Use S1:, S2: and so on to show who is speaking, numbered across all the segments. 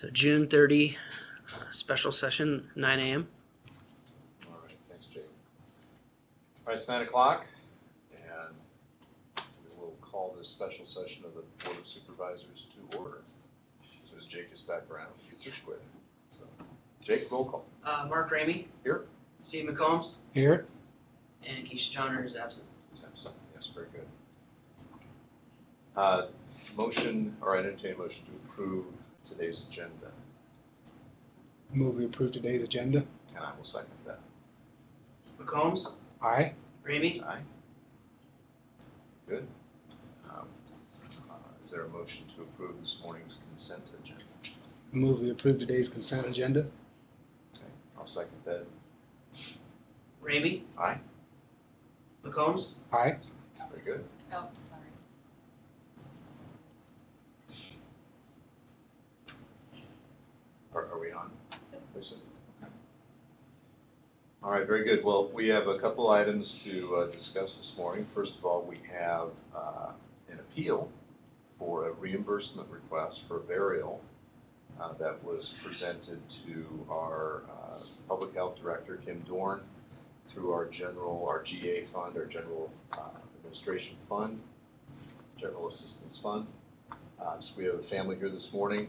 S1: So June 30, special session, 9 a.m.
S2: All right, thanks, Jake. All right, it's 9 o'clock, and we will call this special session of the Board of Supervisors to order. As soon as Jake is back around, he gets here quick. So, Jake, roll call.
S1: Mark Ramey.
S2: Here.
S1: Steve McCombs.
S3: Here.
S1: And Keisha Johnner is absent.
S2: Is absent. Yes, very good. Motion, or I entertain a motion to approve today's agenda.
S3: Move we approve today's agenda.
S2: And I will second that.
S1: McCombs.
S3: Aye.
S1: Ramey.
S2: Aye. Good. Is there a motion to approve this morning's consent agenda?
S3: Move we approve today's consent agenda.
S2: Okay, I'll second that.
S1: Ramey.
S2: Aye.
S1: McCombs.
S3: Aye.
S2: Very good.
S4: Oh, sorry.
S2: Are we on, Lisa? Okay. All right, very good. Well, we have a couple items to discuss this morning. First of all, we have an appeal for a reimbursement request for burial that was presented to our Public Health Director, Kim Dorn, through our GA fund, our General Administration Fund, General Assistance Fund. So we have a family here this morning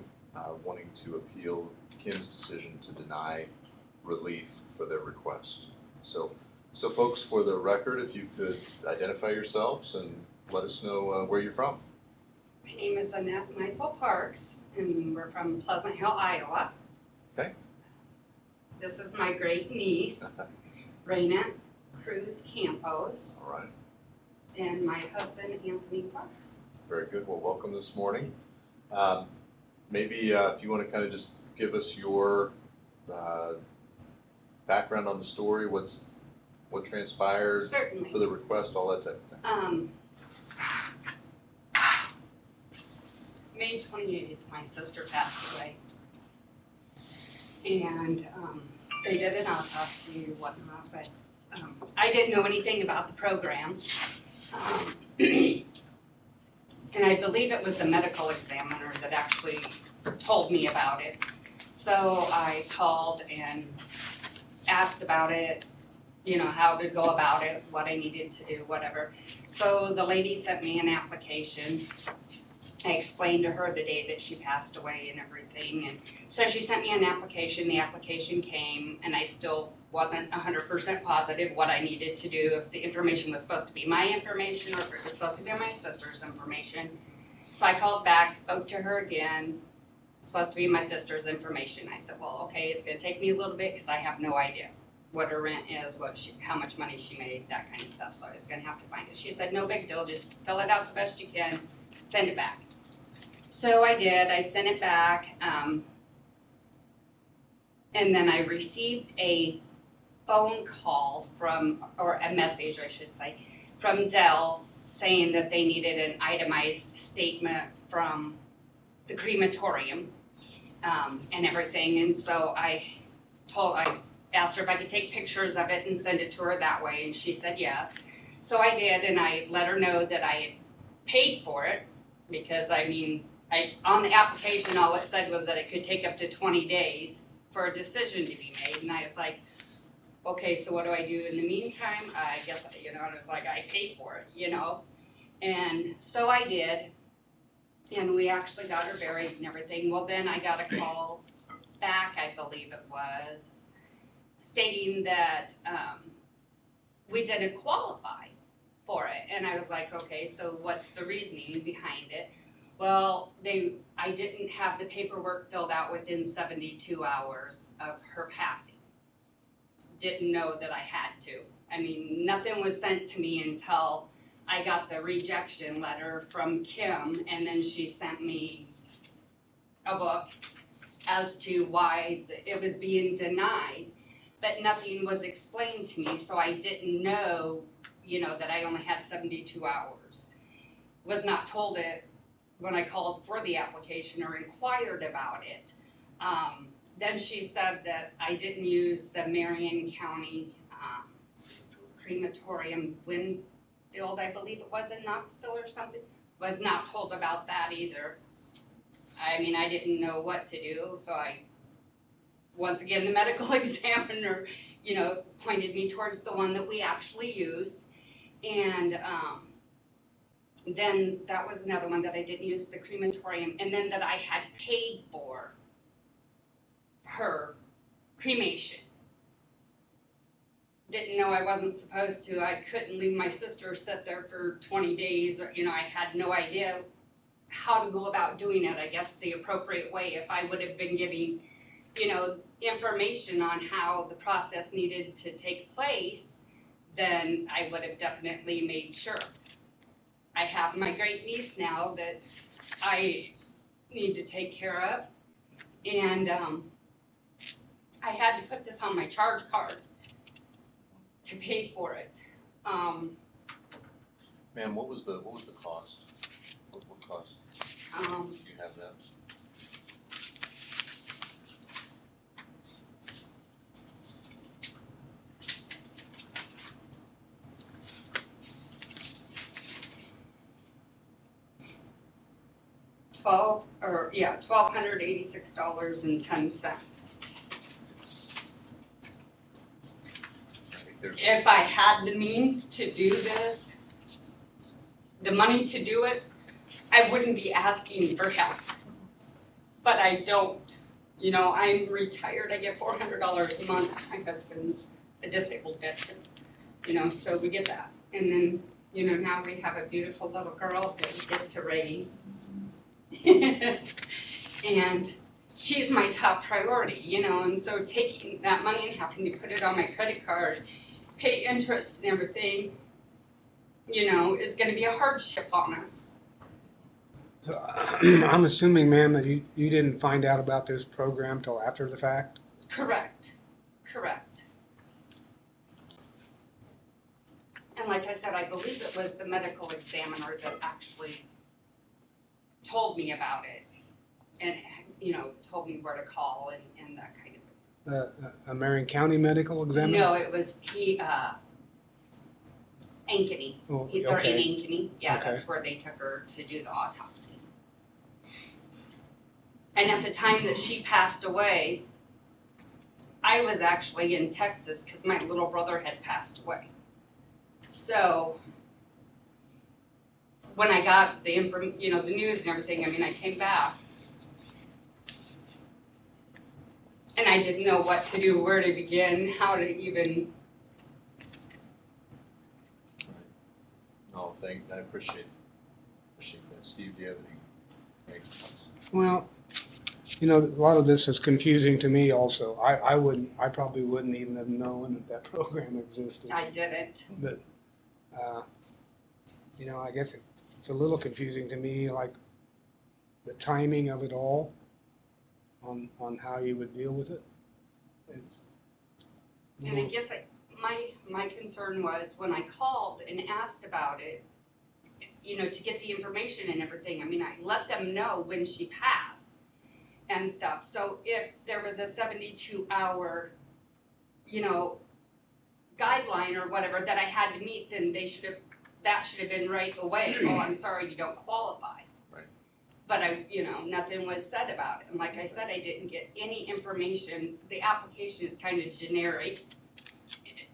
S2: wanting to appeal Kim's decision to deny relief for their request. So folks, for the record, if you could identify yourselves and let us know where you're from.
S4: My name is Annette Meisel Parks, and we're from Pleasant Hill, Iowa.
S2: Okay.
S4: This is my great niece, Raina Cruz Campos,
S2: All right.
S4: and my husband, Anthony Parks.
S2: Very good. Well, welcome this morning. Maybe if you want to kind of just give us your background on the story, what transpired
S4: Certainly.
S2: for the request, all that type of thing.
S4: May 28th, my sister passed away. And they did an autopsy and whatnot, but I didn't know anything about the program. And I believe it was the medical examiner that actually told me about it. So I called and asked about it, you know, how to go about it, what I needed to do, whatever. So the lady sent me an application. I explained to her the day that she passed away and everything. And so she sent me an application. The application came, and I still wasn't 100% positive what I needed to do, if the information was supposed to be my information or if it was supposed to be my sister's information. So I called back, spoke to her again. It's supposed to be my sister's information. I said, well, okay, it's going to take me a little bit because I have no idea what her rent is, how much money she made, that kind of stuff. So I was going to have to find it. She said, no big deal, just fill it out the best you can, send it back. So I did. I sent it back. And then I received a phone call or a message, I should say, from Dell saying that they needed an itemized statement from the crematorium and everything. And so I asked her if I could take pictures of it and send it to her that way, and she said yes. So I did, and I let her know that I had paid for it because, I mean, on the application, all it said was that it could take up to 20 days for a decision to be made. And I was like, okay, so what do I do in the meantime? I guess, you know, and it was like, I paid for it, you know. And so I did. And we actually got her buried and everything. Well, then I got a call back, I believe it was, stating that we didn't qualify for it. And I was like, okay, so what's the reasoning behind it? Well, I didn't have the paperwork filled out within 72 hours of her passing. Didn't know that I had to. I mean, nothing was sent to me until I got the rejection letter from Kim, and then she sent me a book as to why it was being denied, but nothing was explained to me, so I didn't know, you know, that I only had 72 hours. Was not told it when I called for the application or inquired about it. Then she said that I didn't use the Marion County crematorium Winfield, I believe it was in Knoxville or something. Was not told about that either. I mean, I didn't know what to do, so once again, the medical examiner, pointed me towards the one that we actually used. And then that was another one that I didn't use, the crematorium, and then that I had paid for her cremation. Didn't know I wasn't supposed to. I couldn't leave my sister sit there for 20 days. Or, I had no idea how to go about doing it, I guess the appropriate way. If I would have been giving, information on how the process needed to take place, then I would have definitely made sure. I have my great niece now that I need to take care of. And I had to put this on my charge card to pay for it.
S2: Ma'am, what was the cost? What cost? Do you have that?
S4: $1,286.10.
S2: There's
S4: If I had the means to do this, the money to do it, I wouldn't be asking for help. But I don't. I'm retired. I get $400 a month. My husband's a disabled veteran. So we get that. And then, now we have a beautiful little girl that he gets to raise. And she's my top priority, and so taking that money and having to put it on my credit card, pay interest and everything, is going to be a hardship on us.
S3: I'm assuming, ma'am, that you didn't find out about this program till after the fact?
S4: Correct. And like I said, I believe it was the medical examiner that actually told me about it and, told me where to call and that kind of thing.
S3: A Marion County medical examiner?
S4: No, it was Ankeny.
S3: Oh,
S4: They're in
S3: okay.
S4: Ankeny. Yeah,
S3: Okay.
S4: that's where they took her to do the autopsy. And at the time that she passed away, I was actually in Texas because my little brother had passed away. So when I got the the news and everything, I came back. And I didn't know what to do, where to begin, how to even.
S2: No, I appreciate that. Steve, do you have any thoughts?
S3: Well, a lot of this is confusing to me also. I probably wouldn't even have known that program existed.
S4: I didn't.
S3: But, I guess it's a little confusing to me, like the timing of it all on how you would deal with it.
S4: And I guess my concern was when I called and asked about it, to get the information and everything. I let them know when she passed and stuff. So if there was a 72-hour, guideline or whatever that I had to meet, then that should have been right away. Oh, I'm sorry, you don't qualify.
S2: Right.
S4: But nothing was said about it. And like I said, I didn't get any information. The application is kind of generic.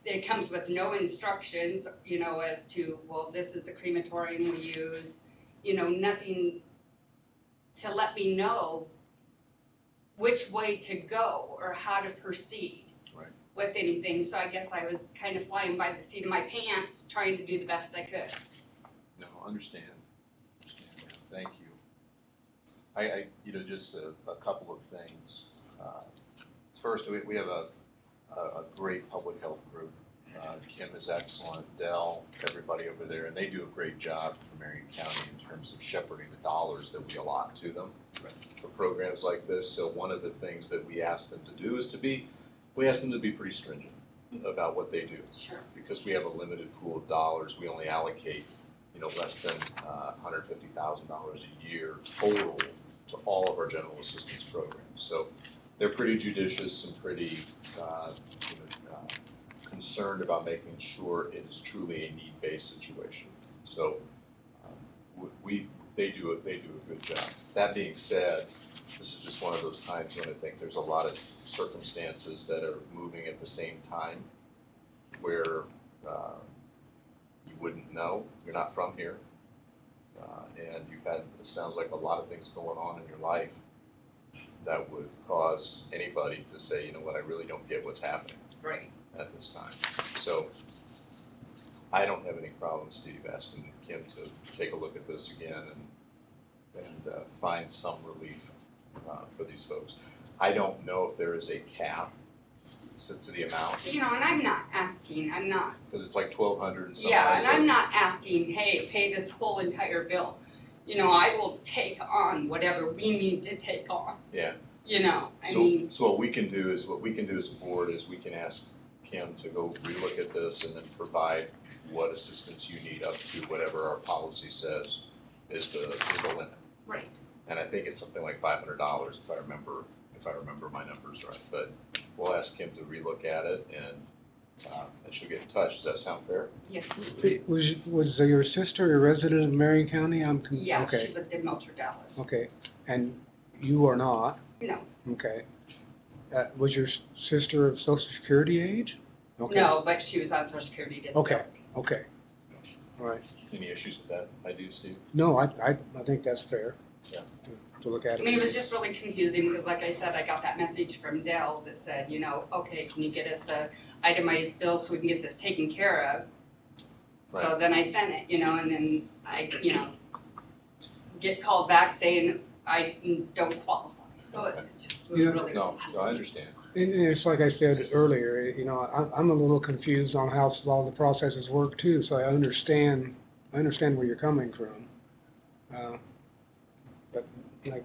S4: It comes with no instructions, as to, well, this is the crematorium we use, nothing to let me know which way to go or how to proceed with anything. So I guess I was kind of flying by the seat of my pants, trying to do the best I could.
S2: No, understand. Thank you. I just a couple of things. First, we have a great public health group. Kim is excellent, Dell, everybody over there, and they do a great job for Marion County in terms of shepherding the dollars that we allot to them for programs like this. So one of the things that we ask them to do is we ask them to be pretty stringent about what they do.
S4: Sure.
S2: Because we have a limited pool of dollars, we only allocate, less than $150,000 a year total to all of our general assistance programs. So they're pretty judicious and pretty concerned about making sure it is truly a need-based situation. So they do a good job. That being said, this is just one of those times when I think there's a lot of circumstances that are moving at the same time where you wouldn't know, you're not from here, and you've had, it sounds like a lot of things going on in your life that would cause anybody to say, you know what, I really don't get what's happening
S4: Right.
S2: at this time. So I don't have any problem, Steve, asking Kim to take a look at this again and find some relief for these folks. I don't know if there is a cap to the amount,
S4: You know, and I'm not asking, I'm not,
S2: because it's like 1,200 and something.
S4: yeah, and I'm not asking, hey, pay this whole entire bill. You know, I will take on whatever we need to take on.
S2: Yeah.
S4: You know, I mean,
S2: So what we can do as a board is we can ask Kim to go relook at this and then provide what assistance you need up to whatever our policy says is the limit.
S4: right.
S2: And I think it's something like $500 if I remember my numbers right. But we'll ask Kim to relook at it and she'll get in touch. Does that sound fair?
S4: Yes.
S3: Was your sister a resident of Marion County?
S4: Yeah,
S3: Okay,
S4: she lived in Melcher, Dallas.
S3: okay, and you are not?
S4: No,
S3: Okay. Was your sister of Social Security age? Okay.
S4: no, but she was on Social Security disability.
S3: Okay, all right.
S2: Any issues with that? I do, Steve?
S3: No, I think that's fair.
S2: Yeah.
S3: To look at
S4: I
S3: it.
S4: mean, it was just really confusing because like I said, I got that message from Dell that said, you know, okay, can you get us a itemized bill so we can get this taken care of? So
S2: Right.
S4: then I sent it, you know, and then I, you know, get called back saying I don't qualify. So it just was
S3: Yeah.
S4: really.
S2: No, I understand.
S3: And it's like I said earlier, you know, I'm a little confused on how all the processes work too, so I understand where you're coming from. But like,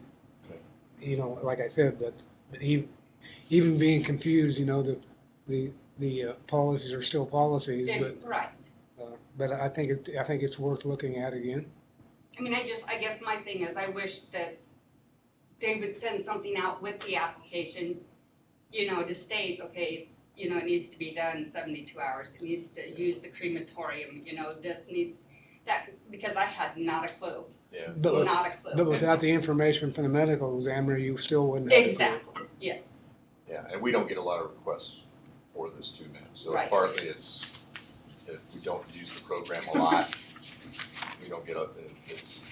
S3: you know, like I said, that even being confused, you know, the policies are still policies,
S4: Right.
S3: but I think it's worth looking at again.
S4: I mean, I guess my thing is I wish that they would send something out with the application, you know, to state, okay, you know, it needs to be done 72 hours. It needs to use the crematorium, you know, this needs that, because I had not a clue,
S2: Yeah.
S3: But
S4: not a clue.
S3: But without the information from the medical examiner, you still wouldn't have a clue.
S4: Exactly, yes.
S2: Yeah, and we don't get a lot of requests for this too, man. So
S4: Right.
S2: partly it's, if we don't use the program a lot, we don't get it's,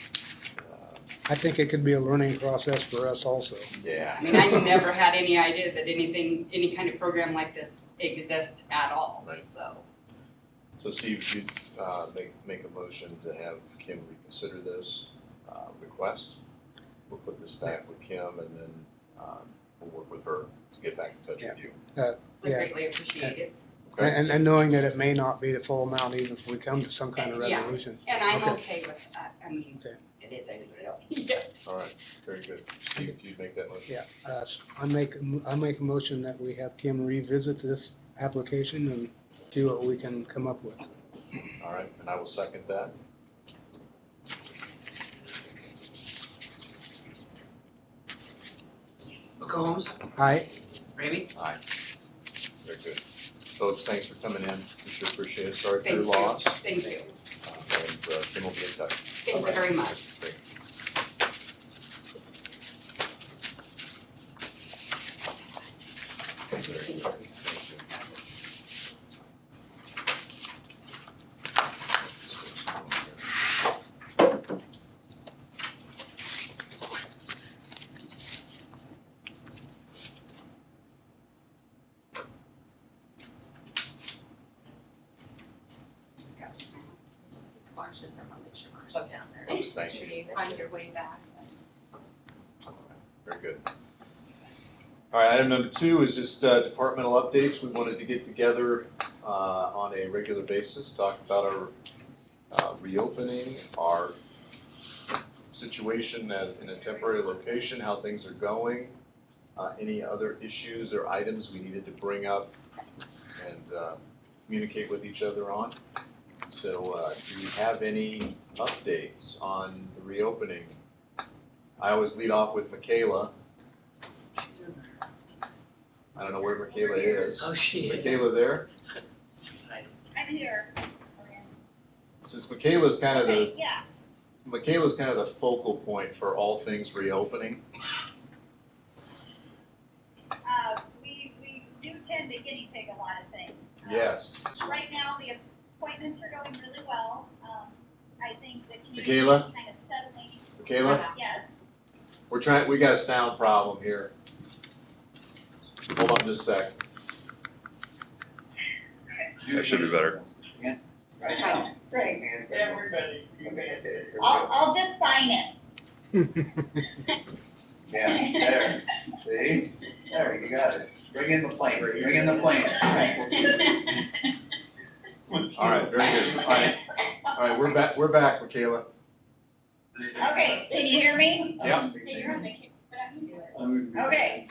S3: I think it could be a learning process for us also.
S2: yeah.
S4: I mean, I never had any idea that any kind of program like this exists at all,
S2: Right.
S4: so.
S2: So Steve, you make a motion to have Kim reconsider this request. We'll put this back with Kim and then we'll work with her to get back in touch with you.
S4: We
S3: Yeah.
S4: greatly appreciate it.
S2: Okay?
S3: And knowing that it may not be the full amount even if we come to some kind of
S4: Yeah.
S3: resolution.
S4: And I'm
S3: Okay.
S4: okay with that, I mean.
S3: Okay.
S4: Anything to help. Yeah.
S2: All right, very good. Steve, if you'd make that motion.
S3: Yeah, I make a motion that we have Kim revisit this application and see what we can come up with.
S2: All right, and I will second that.
S1: McCombs,
S3: Aye.
S1: Ramey,
S2: Aye. Very good. Folks, thanks for coming in. We sure appreciate it. Sorry for your
S4: Thank you.
S2: loss.
S4: Thank you.
S2: And Kim will be in touch.
S4: Thank you very much.
S2: Great. Very good. Thank you. Thank you.
S4: Find your way back.
S2: Very good. All right, item number 2 is just departmental updates. We wanted to get together on a regular basis, talk about our reopening, our situation as in a temporary location, how things are going, any other issues or items we needed to bring up and communicate with each other on. So do you have any updates on the reopening? I always lead off with Michaela. I don't know where Michaela is.
S1: Oh, she is.
S2: Michaela there?
S5: I'm here.
S2: Since Michaela's kind of
S5: Okay, yeah.
S2: Michaela's kind of the focal point for all things reopening.
S5: We do tend to guinea pig a lot of things.
S2: Yes.
S5: Right now, the appointments are going really well. I think the community is
S2: Michaela?
S5: kind of settling.
S2: Michaela,
S5: Yes.
S2: we got a sound problem here. Hold on just a sec.
S6: That should be better.
S5: Great.
S7: Everybody.
S5: I'll just sign it.
S7: Yeah, there, see? There, you got it. Bring in the plane, bring in the plane.
S2: All right, very good. All right, we're back, Michaela.
S5: Okay, can you hear me?
S2: Yep.
S5: Okay.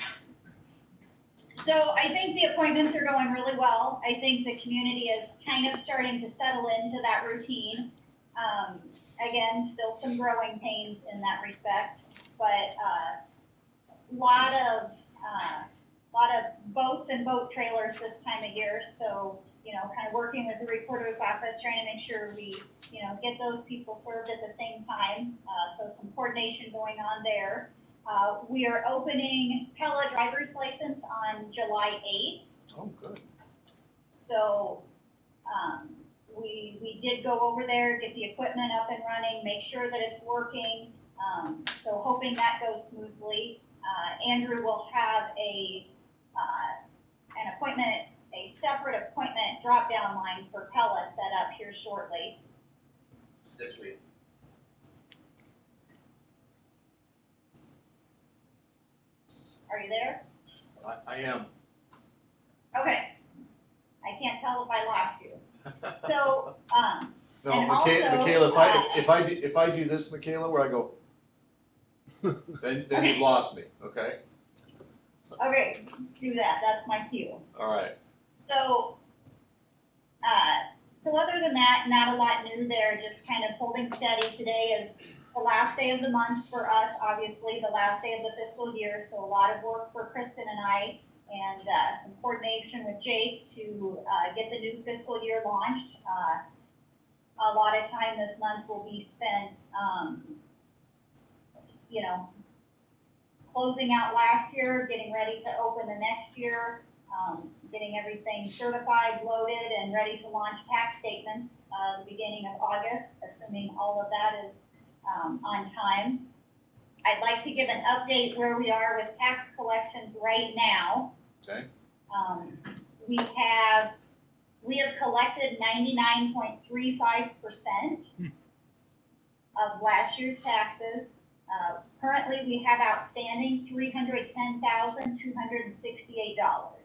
S5: So I think the appointments are going really well. I think the community is kind of starting to settle into that routine. Again, still some growing pains in that respect, but lot of boats and boat trailers this time of year. So, you know, kind of working with the recorder's office, trying to make sure we, you know, get those people served at the same time. So some coordination going on there. We are opening Pella driver's license on July 8th.
S2: Oh, good.
S5: So we did go over there, get the equipment up and running, make sure that it's working. So hoping that goes smoothly. Andrew will have an appointment, a separate appointment drop-down line for Pella set up here shortly.
S7: This week.
S5: Are you there?
S2: I am.
S5: Okay. I can't tell if I lost you. So,
S2: No,
S5: And
S2: Michaela,
S5: also,
S2: if I do this, Michaela, where I go, then you've lost me, okay?
S5: okay, do that. That's my cue.
S2: All right.
S5: So, so other than that, not a lot new there, just kind of holding steady. Today is the last day of the month for us, obviously, the last day of the fiscal year, so a lot of work for Kristen and I, and some coordination with Jake to get the new fiscal year launched. A lot of time this month will be spent, you know, closing out last year, getting ready to open the next year, getting everything certified, loaded, and ready to launch tax statements the beginning of August, assuming all of that is on time. I'd like to give an update where we are with tax collections right now.
S2: Okay.
S5: We have collected 99.35% of last year's taxes. Currently, we have outstanding $310,268.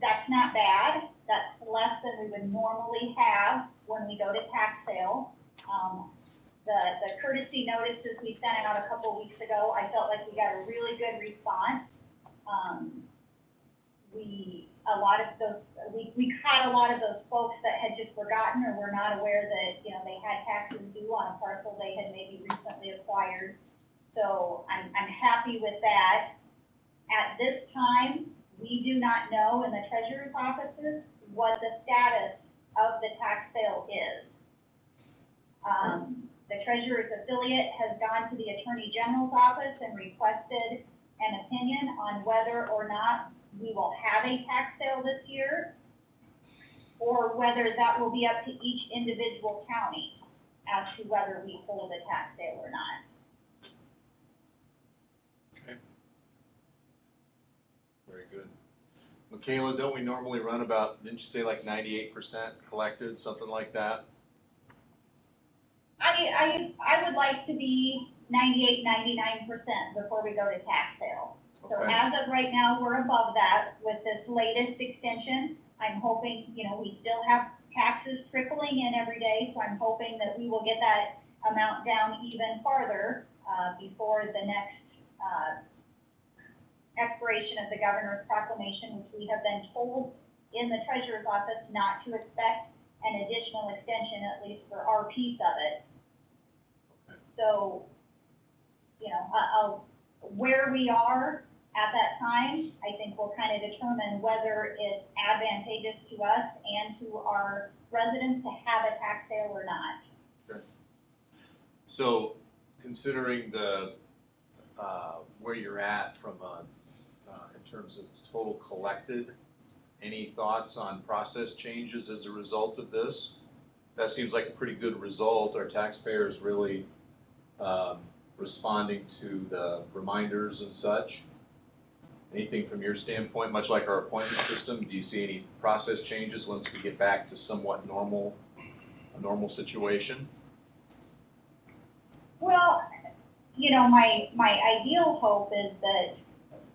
S5: That's not bad. That's less than we would normally have when we go to tax sale. The courtesy notices we sent out a couple weeks ago, I felt like we got a really good response. We caught a lot of those folks that had just forgotten or were not aware that, you know, they had taxes due on a parcel they had maybe recently acquired. So I'm happy with that. At this time, we do not know in the treasurer's offices what the status of the tax sale is. The treasurer's affiliate has gone to the attorney general's office and requested an opinion on whether or not we will have a tax sale this year, or whether that will be up to each individual county as to whether we hold a tax sale or not.
S2: Okay. Very good. Michaela, don't we normally run about, didn't you say like 98% collected, something like that?
S5: I would like to be 98, 99% before we go to tax sale. So
S2: Okay.
S5: as of right now, we're above that with this latest extension. I'm hoping, you know, we still have taxes trickling in every day, so I'm hoping that we will get that amount down even farther before the next expiration of the governor's proclamation, which we have been told in the treasurer's office not to expect an additional extension, at least for our piece of it. So, you know, where we are at that time, I think will kind of determine whether it's advantageous to us and to our residents to have a tax sale or not.
S2: Good. So considering the, where you're at from in terms of total collected, any thoughts on process changes as a result of this? That seems like a pretty good result. Our taxpayers really responding to the reminders and such. Anything from your standpoint, much like our appointment system, do you see any process changes once we get back to somewhat normal, a normal situation?
S5: Well, you know, my ideal hope is that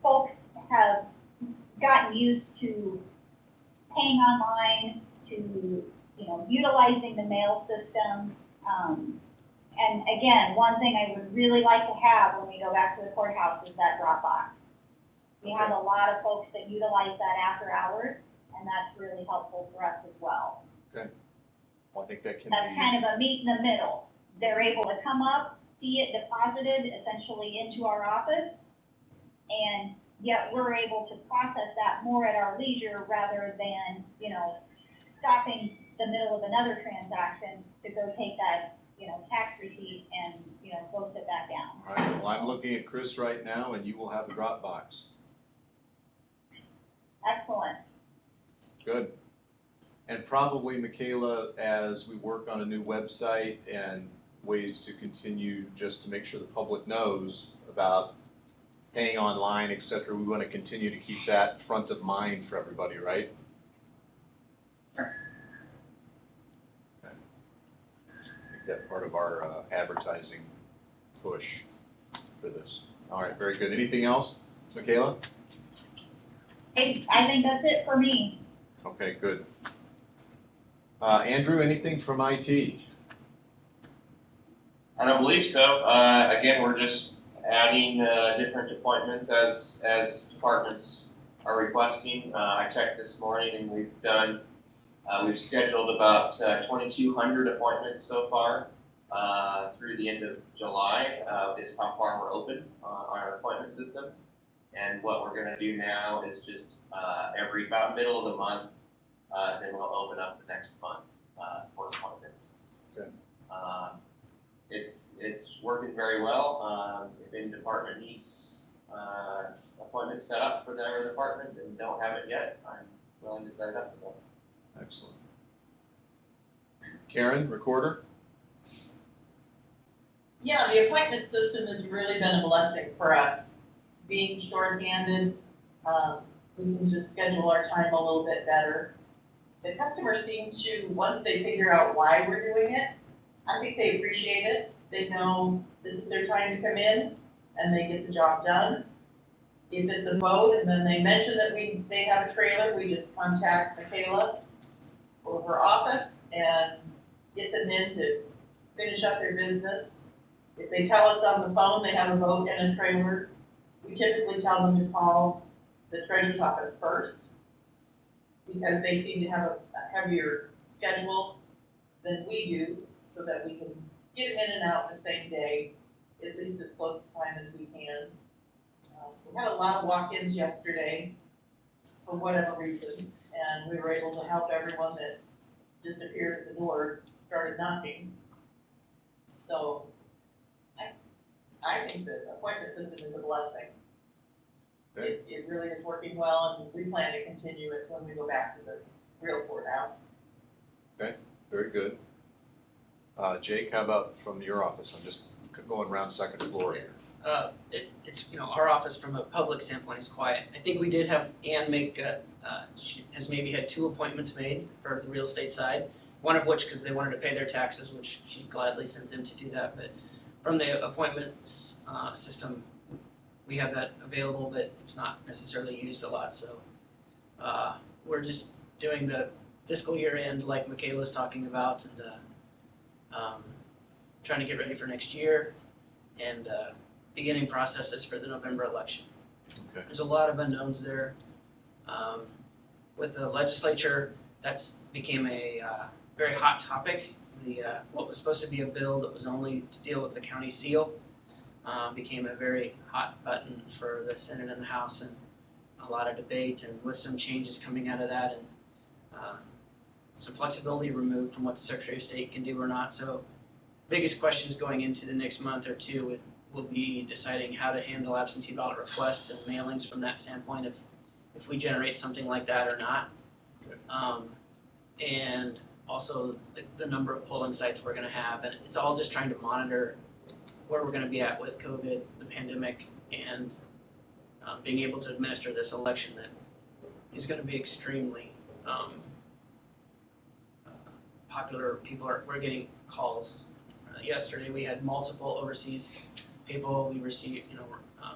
S5: folks have gotten used to paying online, to, you know, utilizing the mail system. And again, one thing I would really like to have when we go back to the courthouse is that drop box. We have a lot of folks that utilize that after hours, and that's really helpful for us as well.
S2: Okay. Well, I think that can
S5: That's
S2: be.
S5: kind of a meet in the middle. They're able to come up, see it deposited essentially into our office, and yet we're able to process that more at our leisure rather than, you know, stopping the middle of another transaction to go take that, you know, tax receipt and, you know, go sit back down.
S2: All right, well, I'm looking at Chris right now, and you will have a drop box.
S5: Excellent.
S2: Good. And probably, Michaela, as we work on a new website and ways to continue just to make sure the public knows about paying online, et cetera, we want to continue to keep that front of mind for everybody, right? Okay. I think that's part of our advertising push for this. All right, very good. Anything else, Michaela?
S5: Hey, I think that's it for me.
S2: Okay, good. Andrew, anything from IT?
S6: I don't believe so. Again, we're just adding different appointments as departments are requesting. I checked this morning and we've scheduled about 2,200 appointments so far through the end of July. Is how far we're open on our appointment system. And what we're going to do now is just every about middle of the month, then we'll open up the next month for appointments.
S2: Good.
S6: It's working very well. If any department needs appointments set up for their department and don't have it yet, I'm willing to set it up for them.
S2: Excellent. Karen, recorder?
S8: Yeah, the appointment system has really been a blessing for us. Being shorthanded, we can just schedule our time a little bit better. The customers seem to, once they figure out why we're doing it, I think they appreciate it. They know this is their time to come in and they get the job done. If it's a vote and then they mention that they have a trailer, we just contact Michaela or her office and get them in to finish up their business. If they tell us on the phone they have a vote and a trailer, we typically tell them to call the treasurer's office first because they seem to have a heavier schedule than we do so that we can get them in and out the same day, at least as close to time as we can. We had a lot of walk-ins yesterday for whatever reason, and we were able to help everyone that just appeared at the door, started knocking. So I think the appointment system is a blessing.
S2: Okay.
S8: It really is working well, and we plan to continue it when we go back to the real courthouse.
S2: Okay, very good. Jake, how about from your office? I'm just going around second floor here.
S1: It's, you know, our office from a public standpoint is quiet. I think we did have Ann make, she has maybe had 2 appointments made for the real estate side. One of which, because they wanted to pay their taxes, which she gladly sent them to do that. But from the appointments system, we have that available, but it's not necessarily used a lot. So we're just doing the fiscal year end like Michaela's talking about, and trying to get ready for next year and beginning processes for the November election.
S2: Okay.
S1: There's a lot of unknowns there. With the legislature, that's became a very hot topic. What was supposed to be a bill that was only to deal with the county seal became a very hot button for the Senate and the House, and a lot of debate, and with some changes coming out of that, and some flexibility removed from what the Secretary of State can do or not. So biggest questions going into the next month or two will be deciding how to handle absentee ballot requests and mailings from that standpoint, if we generate something like that or not. And also the number of polling sites we're gonna have, and it's all just trying to monitor where we're gonna be at with COVID, the pandemic, and being able to administer this election that is gonna be extremely popular. We're getting calls. Yesterday, we had multiple overseas people. We received,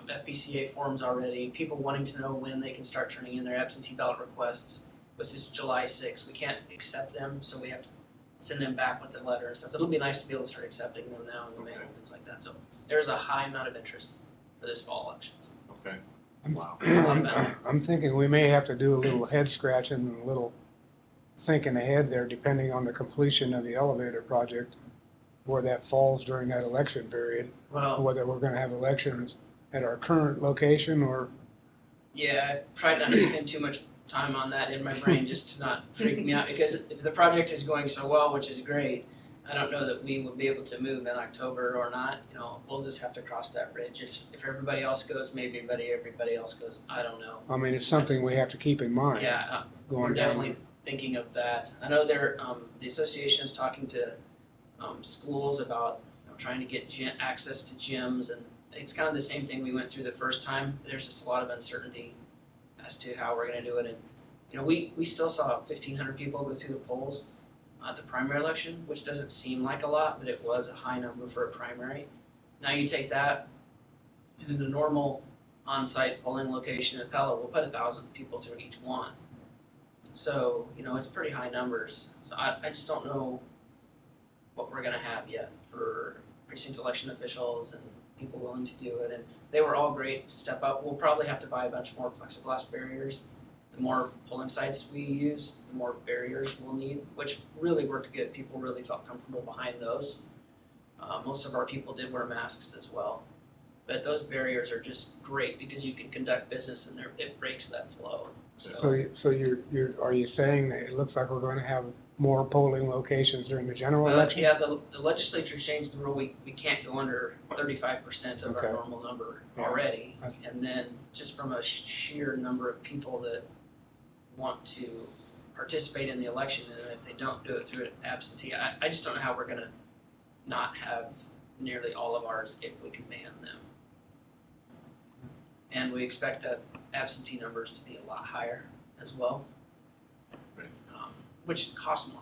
S1: FPCA forms already, people wanting to know when they can start turning in their absentee ballot requests, which is July 6th. We can't accept them, so we have to send them back with a letter and stuff. It'll be nice to be able to start accepting them now in the mail and things like that. So there's a high amount of interest for this fall elections.
S2: Okay. Wow.
S3: I'm thinking we may have to do a little head scratching and a little thinking ahead there, depending on the completion of the elevator project, where that falls during that election period,
S1: Well,
S3: whether we're gonna have elections at our current location or,
S1: yeah, I tried not to spend too much time on that in my brain just to not freak me out, because if the project is going so well, which is great, I don't know that we will be able to move in October or not. We'll just have to cross that bridge. If everybody else goes, maybe everybody else goes, I don't know.
S3: I mean, it's something we have to keep in mind.
S1: Yeah, we're
S3: Going down.
S1: definitely thinking of that. I know the association is talking to schools about trying to get access to gyms, and it's kind of the same thing we went through the first time. There's just a lot of uncertainty as to how we're going to do it. And we still saw 1,500 people go through the polls at the primary election, which doesn't seem like a lot, but it was a high number for a primary. Now you take that, and in the normal on-site polling location at Pella, we'll put 1,000 people through each one. So, it's pretty high numbers. So I just don't know what we're gonna have yet for precinct election officials and people willing to do it. And they were all great to step up. We'll probably have to buy a bunch more plexiglass barriers. The more polling sites we use, the more barriers we'll need, which really worked good. People really felt comfortable behind those. Most of our people did wear masks as well. But those barriers are just great because you can conduct business and it breaks that flow.
S3: So are you saying that it looks like we're going to have more polling locations during the general election?
S1: Yeah, the legislature changed the rule. We can't go under 35% of
S3: Okay.
S1: our normal number
S3: Yeah.
S1: already. And then just from a sheer number of people that want to participate in the election, and if they don't do it through an absentee, I just don't know how we're gonna not have nearly all of ours if we can man them. And we expect that absentee numbers to be a lot higher as well,
S2: Right.
S1: Which costs more.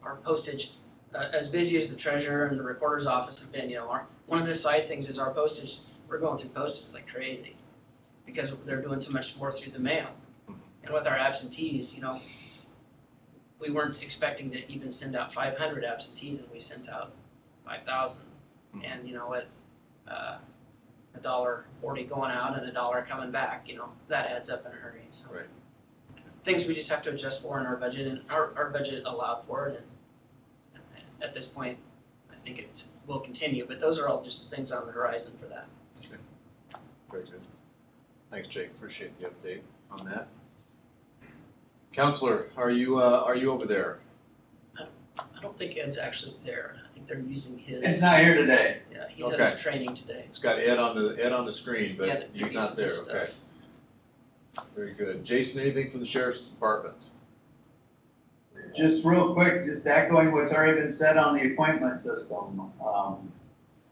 S1: Our postage, as busy as the treasurer and the recorder's office have been, one of the side things is our postage. We're going through postage like crazy because they're doing so much more through the mail. And with our absentees, we weren't expecting to even send out 500 absentees, and we sent out 5,000. And at $1.40 going out and $1 coming back, that adds up in a hurry. So
S2: Right.
S1: things we just have to adjust for in our budget, and our budget allowed for it. And at this point, I think it will continue. But those are all just things on the horizon for that.
S2: Okay. Very good. Thanks, Jake. Appreciate the update on that. Counselor, are you over there?
S1: I don't think Ed's actually there. I think they're using his.
S7: It's not here today.
S1: Yeah, he
S2: Okay.
S1: does training today.
S2: It's got Ed on the screen,
S1: Yeah,
S2: but
S1: they're
S2: he's not
S1: using
S2: there.
S1: his
S2: Okay.
S1: stuff.
S2: Very good. Jason, anything from the sheriff's department?
S7: Just real quick, just echoing what's already been said on the appointment system.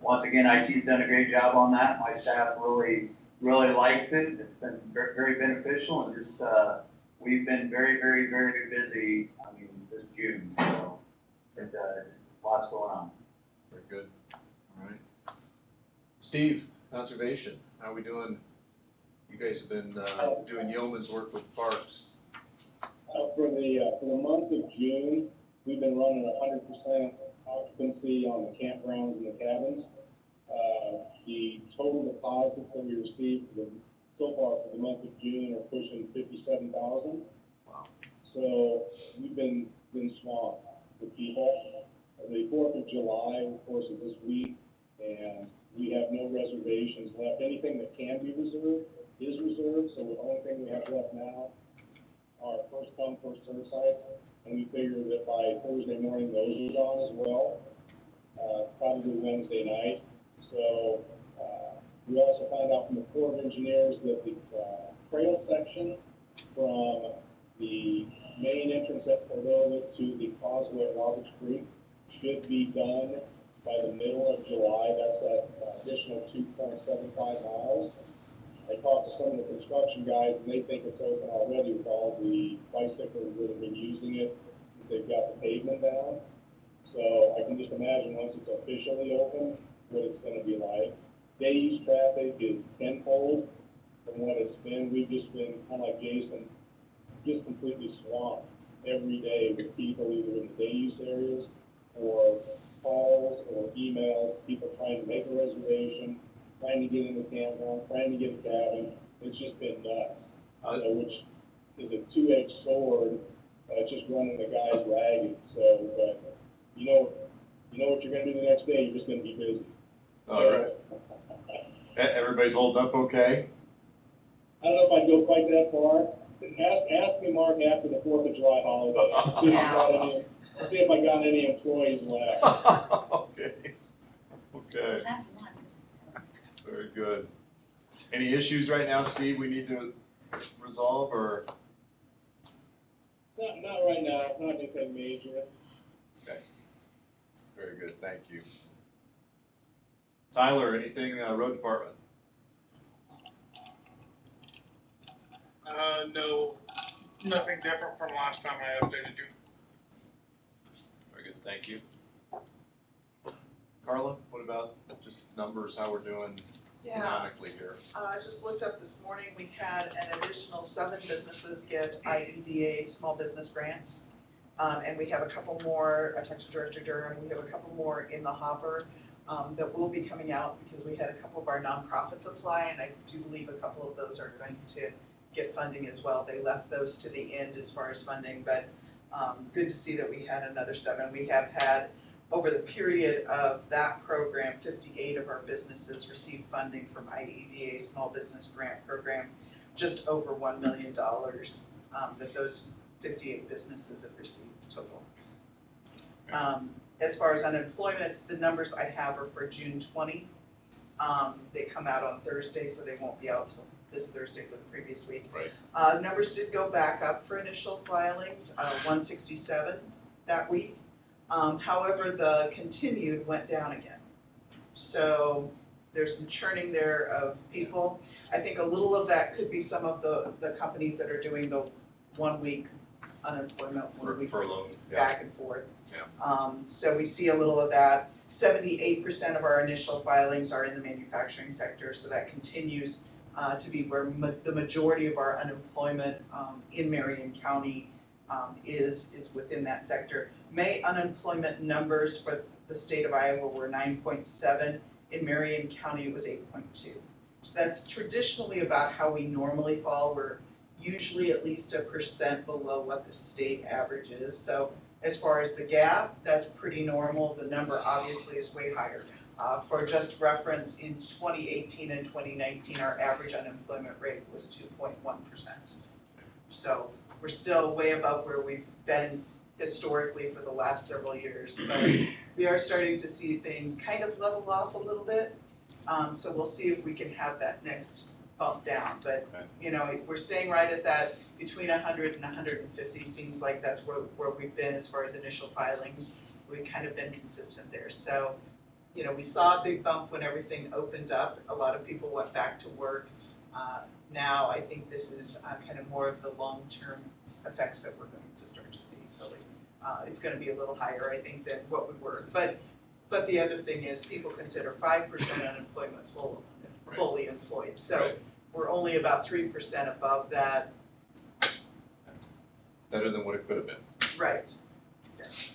S7: Once again, IT's done a great job on that. My staff really likes it. It's been very beneficial, and just, we've been very, very, very busy, this June, so, just lots going on.
S2: Very good. All right. Steve, conservation, how are we doing? You guys have been doing yeoman's work with parks.
S9: For the month of June, we've been running 100% occupancy on the campgrounds and the cabins. The total deposits that we received so far for the month of June are pushing 57,000.
S2: Wow.
S9: So we've been swamped with people. The 4th of July, of course, is this week, and we have no reservations left. Anything that can be reserved is reserved, so the only thing we have left now are first come, first served sites, and we figure that by Thursday morning, those are gone as well. probably Wednesday night. So we also found out from the Corps of Engineers that the trail section from the main entrance at Cordova to the causeway at Roberts Creek should be done by the middle of July. That's that additional 2.75 miles. I talked to some of the construction guys, and they think it's open already with all the bicyclers that have been using it since they've got the pavement down. So I can just imagine once it's officially open, what it's gonna be like. Day use traffic is tenfold from what it's been. We've just been, kind of like Jason, just completely swamped every day with people either in the day use areas or calls or emails, people trying to make a reservation, trying to get in the campground, trying to get a cabin. It's just been nuts. So, which is a two-edged sword, just running the guys ragged. So, but you know what you're gonna do the next day, you're just gonna be busy.
S2: All right. Everybody's holding up okay?
S9: I don't know if I'd go quite that far. Ask me, Mark, after the 4th of July holiday. See if I got any employees left.
S2: Okay. Okay. Very good. Any issues right now, Steve, we need to resolve, or?
S9: Not right now, not anything major.
S2: Okay. Very good, thank you. Tyler, anything, road department?
S10: No, nothing different from last time I updated you.
S2: Very good, thank you. Carla, what about just numbers, how we're doing economically here?
S11: I just looked up this morning, we had an additional 7 businesses get IEDA small business grants. And we have a couple more, I talked to Director Durham, we have a couple more in the hopper that will be coming out because we had a couple of our nonprofits apply, and I do believe a couple of those are going to get funding as well. They left those to the end as far as funding, but good to see that we had another 7. We have had, over the period of that program, 58 of our businesses received funding from IEDA Small Business Grant Program, just over $1 million that those 58 businesses have received total. As far as unemployment, the numbers I have are for June 20. They come out on Thursday, so they won't be out till this Thursday for the previous week.
S2: Right.
S11: Numbers did go back up for initial filings, 167 that week. However, the continued went down again. So there's some churning there of people. I think a little of that could be some of the companies that are doing the 1 week unemployment, 1 week
S2: furlough,
S11: back and forth.
S2: Yeah.
S11: So we see a little of that. 78% of our initial filings are in the manufacturing sector, so that continues to be where the majority of our unemployment in Marion County is within that sector. May unemployment numbers for the state of Iowa were 9.7. In Marion County, it was 8.2. So that's traditionally about how we normally fall. We're usually at least 1% below what the state average is. So as far as the gap, that's pretty normal. The number obviously is way higher. For just reference, in 2018 and 2019, our average unemployment rate was 2.1%. So we're still way above where we've been historically for the last several years. But we are starting to see things kind of level off a little bit. So we'll see if we can have that next bump down. But, you know, we're staying right at that between 100 and 150 seems like that's where we've been as far as initial filings. We've kind of been consistent there. So, you know, we saw a big bump when everything opened up. A lot of people went back to work. Now I think this is kind of more of the long-term effects that we're going to start to see. So it's going to be a little higher, I think, than what we were. But the other thing is people consider 5% unemployment fully employed. So we're only about 3% above that.
S2: Better than what it could have been.
S11: Right. Yes.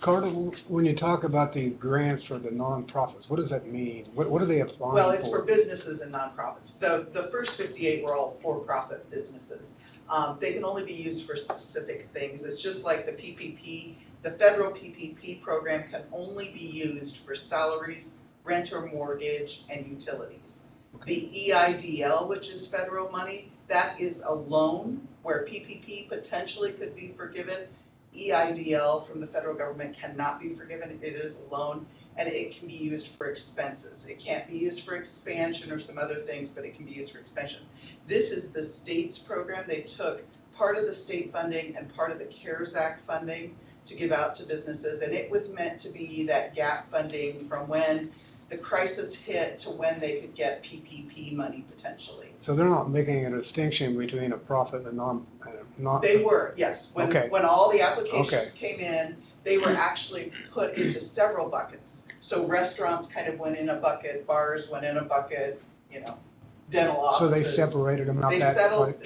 S3: Carter, when you talk about these grants for the nonprofits, what does that mean? What are they applying for?
S11: Well, it's for businesses and nonprofits. The first 58 were all for-profit businesses. They can only be used for specific things. It's just like the PPP. The federal PPP program can only be used for salaries, rent or mortgage, and utilities. The EIDL, which is federal money, that is a loan where PPP potentially could be forgiven. EIDL from the federal government cannot be forgiven. It is a loan. and it can be used for expenses. It can't be used for expansion or some other things, but it can be used for expansion. This is the state's program. They took part of the state funding and part of the CARES Act funding to give out to businesses, and it was meant to be that gap funding from when the crisis hit to when they could get PPP money potentially.
S3: So they're not making a distinction between a profit and not.
S11: They were, yes.
S3: Okay.
S11: When all the applications came in, they were actually put into several buckets. So restaurants kind of went in a bucket, bars went in a bucket, you know, dental offices.
S3: So they separated them out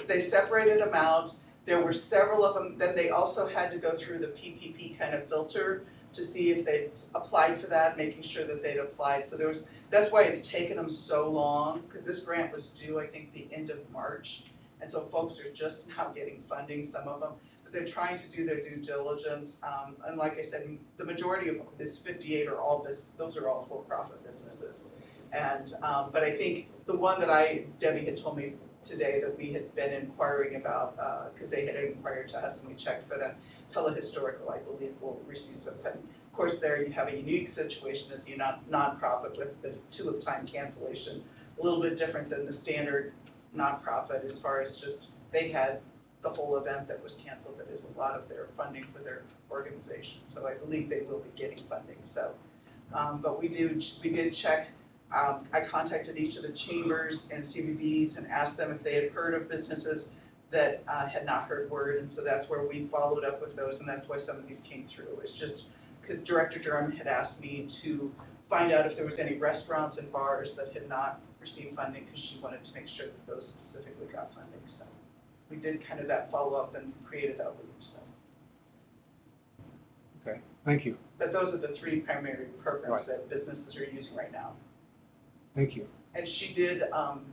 S11: They separated them out. There were several of them. Then they also had to go through the PPP kind of filter to see if they applied for that, making sure that they'd applied. So that's why it's taken them so long, because this grant was due, I think, the end of March. And so folks are just now getting funding, some of them, but they're trying to do their due diligence. And like I said, the majority of this 58 are those are all for-profit businesses. And, but I think the one that Debbie had told me today that we had been inquiring about, because they had inquired to us and we checked for them, Pella Historical, I believe, will receive some funding. Of course, there you have a unique situation as a nonprofit with the tulip time cancellation, a little bit different than the standard nonprofit as far as just they had the whole event that was canceled. That is a lot of their funding for their organization. So I believe they will be getting funding. So, but we did check. I contacted each of the chambers and CBBs and asked them if they had heard of businesses that had not heard word, and so that's where we followed up with those, and that's why some of these came through. It's just because Director Durham had asked me to find out if there was any restaurants and bars that had not received funding, because she wanted to make sure that those specifically got funding. So we did kind of that follow-up and created that loop. So.
S3: Okay, thank you.
S11: But those are the three primary programs that businesses are using right now.
S3: Thank you.
S11: And she did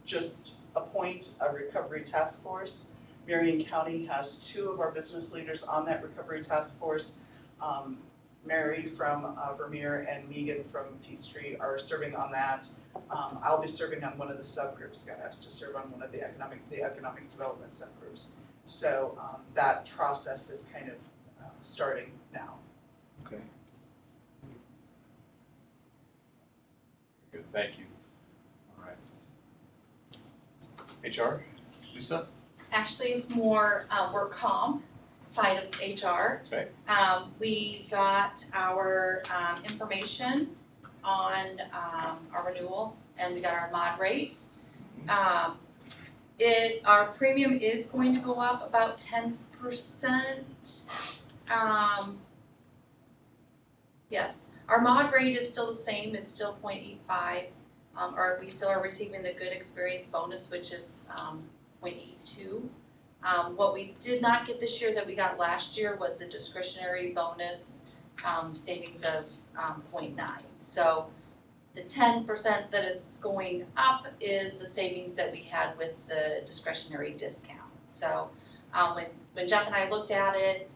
S11: just appoint a recovery task force. Marion County has 2 of our business leaders on that recovery task force. Mary from Vermeer and Megan from Peachtree are serving on that. I'll be serving on one of the subgroups, got asked to serve on one of the economic development subgroups. So that process is kind of starting now.
S3: Okay.
S2: Good, thank you. All right. HR, Lisa?
S12: Actually, it's more work comp side of HR.
S2: Okay.
S12: We got our information on our renewal, and we got our mod rate. Our premium is going to go up about 10%. Yes, our mod rate is still the same. It's still 0.85. Or we still are receiving the good experience bonus, which is 0.82. What we did not get this year that we got last year was the discretionary bonus savings of 0.9. So the 10% that it's going up is the savings that we had with the discretionary discount. So when Jeff and I looked at it,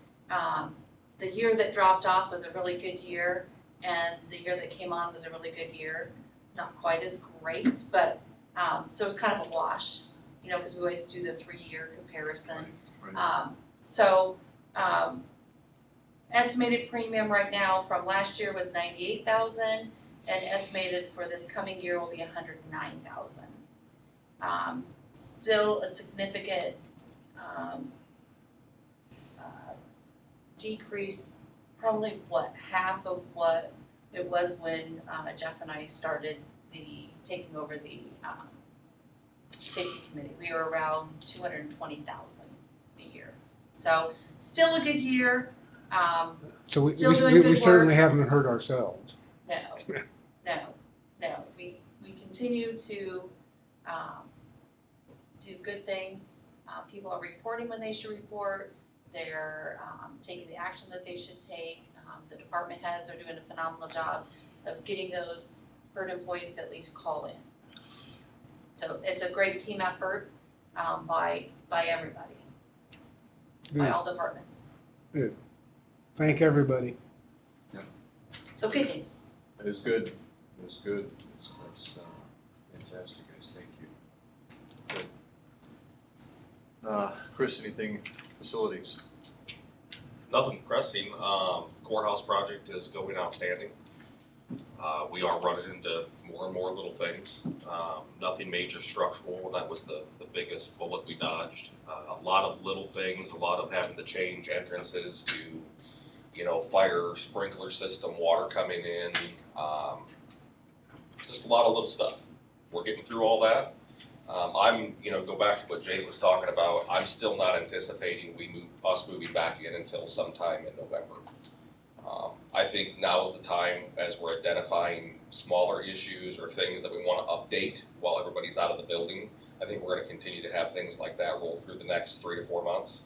S12: the year that dropped off was a really good year, and the year that came on was a really good year. Not quite as great, but so it's kind of a wash, you know, because we always do the 3-year comparison. Right. Estimated premium right now from last year was $98,000, and estimated for this coming year will be $109,000. Still a significant decrease, probably half of what it was when Jeff and I started taking over the safety committee. We were around $220,000 a year. So still a good year.
S3: So we
S12: certainly
S3: haven't hurt ourselves.
S12: No. We continue to do good things. People are reporting when they should report. They're taking the action that they should take. The department heads are doing a phenomenal job of getting those hurt employees to at least call in. So it's a great team effort by everybody, by all departments.
S3: Good. Thank everybody.
S2: Yeah.
S12: So good news.
S2: It is good. It is good. That's fantastic, guys. Thank you. Good. Chris, anything facilities?
S13: Nothing pressing. Courthouse project is going outstanding. We are running into more and more little things. Nothing major structural, and that was the biggest bullet we dodged. A lot of little things, a lot of having to change entrances to, fire sprinkler system, water coming in, just a lot of little stuff. We're getting through all that. Go back to what Jay was talking about, I'm still not anticipating us moving back in until sometime in November. I think now's the time, as we're identifying smaller issues or things that we want to update while everybody's out of the building. I think we're going to continue to have things like that roll through the next 3 to 4 months.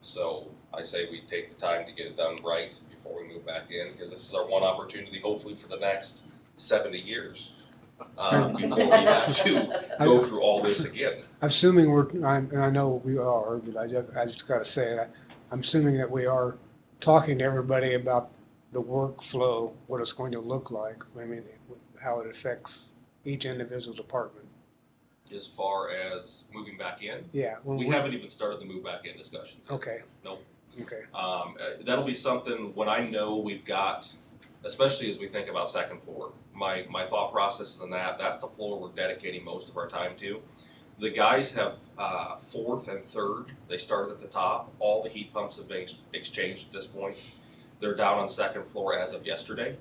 S13: So I say we take the time to get it done right before we move back in, because this is our one opportunity, hopefully for the next 70 years, before we have to go through all this again.
S3: Assuming and I know we are, but I just gotta say, I'm assuming that we are talking to everybody about the workflow, what it's going to look like. I mean, how it affects each individual department.
S13: As far as moving back in?
S3: Yeah.
S13: We haven't even started the move back in discussions.
S3: Okay.
S13: Nope.
S3: Okay.
S13: That'll be something when I know we've got, especially as we think about second floor. My thought process is in that's the floor we're dedicating most of our time to. The guys have fourth and third. They started at the top. All the heat pumps have been exchanged at this point. They're down on second floor as of yesterday,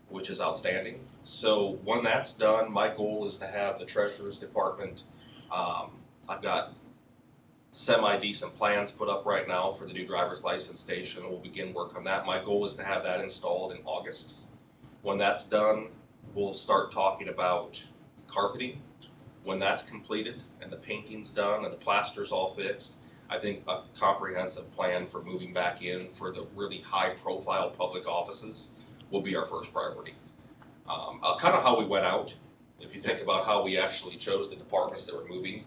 S13: which is outstanding. So when that's done, my goal is to have the treasurer's department. I've got semi-decent plans put up right now for the new driver's license station. We'll begin work on that. My goal is to have that installed in August. When that's done, we'll start talking about carpeting. When that's completed and the painting's done and the plaster's all fixed, I think a comprehensive plan for moving back in for the really high-profile public offices will be our first priority. Kind of how we went out, if you think about how we actually chose the departments that were moving.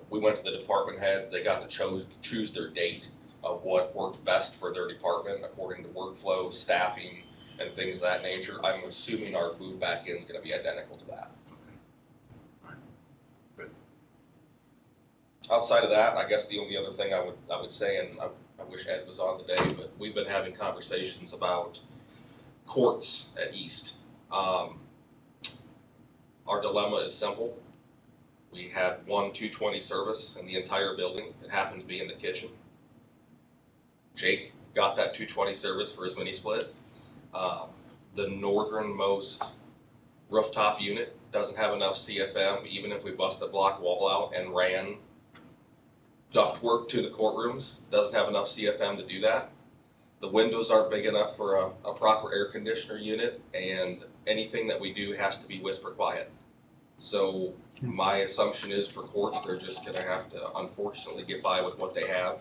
S13: We went to the department heads, they got to choose their date of what worked best for their department according to workflow, staffing, and things of that nature. I'm assuming our move back in is going to be identical to that. Outside of that, I guess the only other thing I would say, and I wish Ed was on today, but we've been having conversations about courts at East. Our dilemma is simple. We had one 220 service in the entire building. It happened to be in the kitchen. Jake got that 220 service for his mini split. The northernmost rooftop unit doesn't have enough CFM, even if we bust the block wall out and ran ductwork to the courtrooms, doesn't have enough CFM to do that. The windows aren't big enough for a proper air conditioner unit, and anything that we do has to be whisper quiet. So my assumption is for courts, they're just gonna have to unfortunately get by with what they have,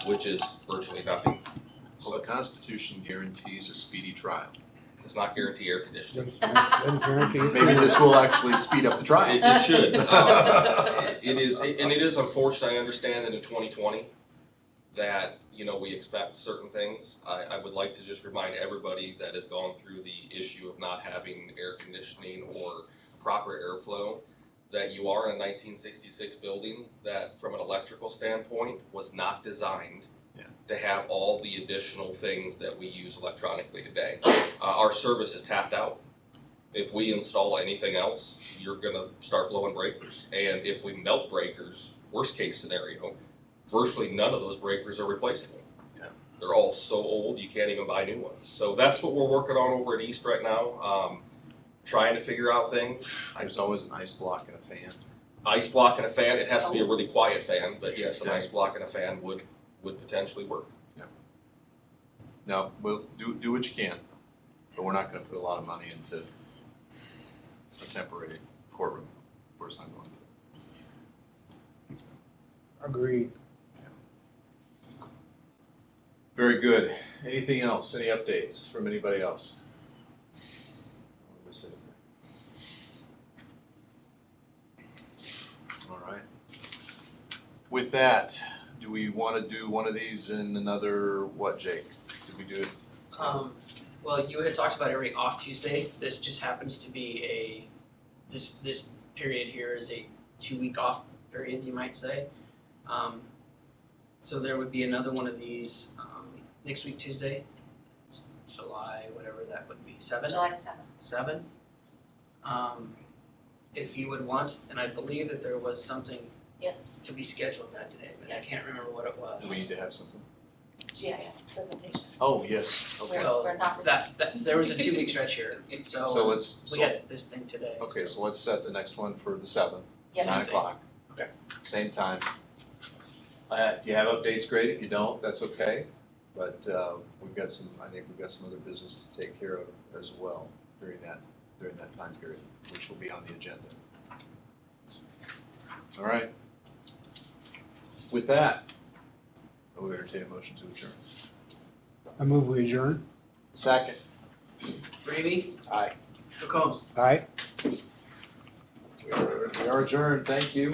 S13: which is virtually nothing.
S2: Well, the Constitution guarantees a speedy trial.
S13: Does not guarantee air conditioning.
S3: Doesn't guarantee it.
S2: Maybe this will actually speed up the trial.
S13: It should. It is, and it is unfortunate, I understand that in 2020, that, we expect certain things. I would like to just remind everybody that has gone through the issue of not having air conditioning or proper airflow, that you are in a 1966 building that, from an electrical standpoint, was not designed to have all the additional things that we use electronically today. Our service is tapped out. If we install anything else, you're gonna start blowing breakers. And if we melt breakers, worst case scenario, virtually none of those breakers are replaceable.
S2: Yeah.
S13: They're all so old, you can't even buy new ones. So that's what we're working on over at East right now, trying to figure out things.
S2: There's always an ice block and a fan.
S13: Ice block and a fan, it has to be a really quiet fan, but yes, an ice block and a fan would potentially work.
S2: Yeah. Now, we'll do what you can, but we're not gonna put a lot of money into a temporary courtroom. We're just not going to.
S3: Agreed.
S2: Very good. Anything else? Any updates from anybody else? All right. With that, do we want to do one of these in another, what, Jake? Did we do it?
S1: Well, you had talked about every off Tuesday. This just happens to be this period here is a 2-week off period, you might say. So there would be another one of these next week, Tuesday, July, whatever that would be, 7?
S12: July 7th.
S1: 7? if you would want, and I believe that there was something
S12: Yes,
S1: to be scheduled that day, but I can't remember what it was.
S2: Do we need to have something?
S12: GIS presentation.
S2: Oh, yes, okay.
S12: We're not.
S1: There was a 2-week stretch here,
S2: So
S1: so
S2: let's,
S1: we
S2: so,
S1: had this thing today.
S2: okay, so let's set the next one for the 7th,
S12: Yes.
S2: 9 o'clock. Okay, same time. If you have updates, great. If you don't, that's okay. But I think we've got some other business to take care of as well during that time period, which will be on the agenda. All right. With that, I will entertain a motion to adjourn.
S3: I move we adjourn.
S2: Second.
S1: Ramey,
S2: Aye.
S1: McCombs.
S3: Aye.
S2: We are adjourned. Thank you.